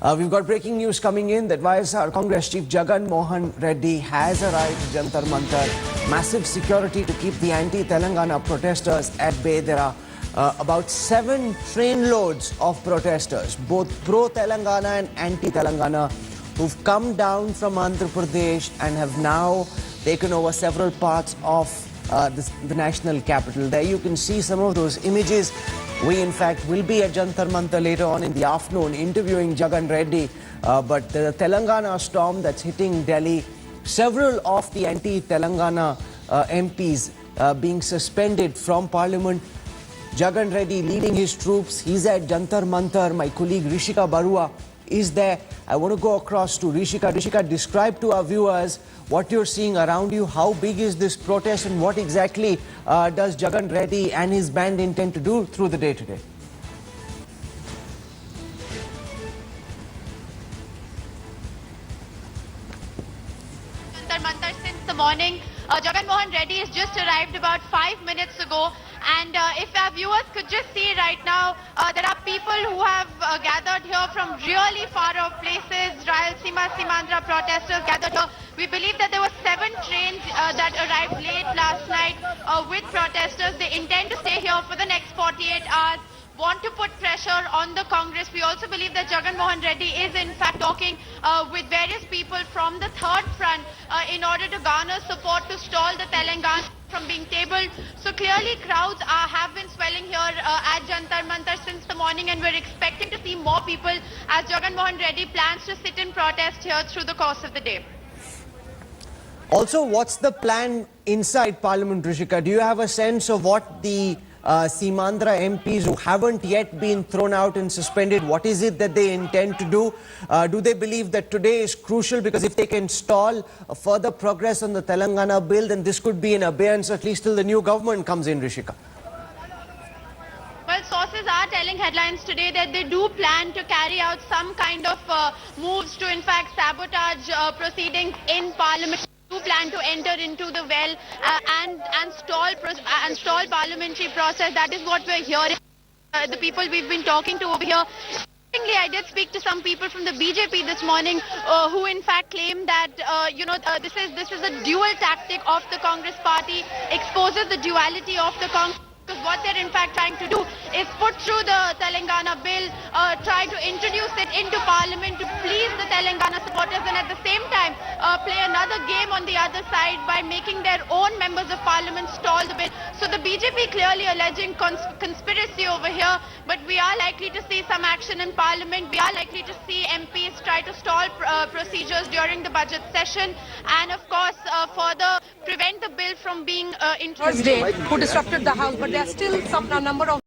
We've got breaking news coming in that YSR Congress Chief Jagan Mohan Reddy has arrived at Jantar Mantar. Massive security to keep the anti-Telangana protesters at bay. There are about 7 train loads of protesters, both pro-Telangana and anti-Telangana, who've come down from Andhra Pradesh and have now taken over several parts of the national capital. There you can see some of those images. We in fact will be at Jantar Mantar later on in the afternoon interviewing Jagan Reddy. But the Telangana storm that's hitting Delhi, several of the anti-Telangana MPs being suspended from Parliament. Jagan Reddy leading his troops. He's at Jantar Mantar. My colleague Rishika Barua is there. I want to go across to Rishika. Rishika, describe to our viewers what you're seeing around you. How big is this protest and what exactly does Jagan Reddy and his band intend to do through the day today? Jantar Mantar since the morning. Jagan Mohan Reddy has just arrived about 5 minutes ago. And if our viewers could just see right now, there are people who have gathered here from really far off places. Rayalaseema, Simandra protesters gathered here. We believe that there were 7 trains that arrived late last night with protesters. They intend to stay here for the next 48 hours. Want to put pressure on the Congress. We also believe that Jagan Mohan Reddy is in fact talking with various people from the third front in order to garner support to stall the Telangana from being tabled. So clearly crowds have been swelling here at Jantar Mantar since the morning, and we're expecting to see more people as Jagan Mohan Reddy plans to sit in protest here through the course of the day. Also, what's the plan inside Parliament, Rishika? Do you have a sense of what the Simandra MPs who haven't yet been thrown out and suspended, what is it that they intend to do? Do they believe that today is crucial because if they can stall further progress on the Telangana bill, then this could be in abeyance at least till the new government comes in, Rishika? Well, sources are telling headlines today that they do plan to carry out some kind of moves to in fact sabotage proceedings in Parliament. Do plan to enter into the well and stall parliamentary process. That is what we're hearing. The people we've been talking to over here. I did speak to some people from the BJP this morning who in fact claim that this is a dual tactic of the Congress party, exposes the duality of the Congress. Because what they're in fact trying to do is put through the Telangana bill, try to introduce it into Parliament to please the Telangana supporters, and at the same time play another game on the other side by making their own members of Parliament stall the bill. So the BJP clearly alleging conspiracy over here, but we are likely to see some action in Parliament. We are likely to see MPs try to stall procedures during the budget session, and of course further prevent the bill from being introduced. Thursday, who disrupted the House, but there are still some number of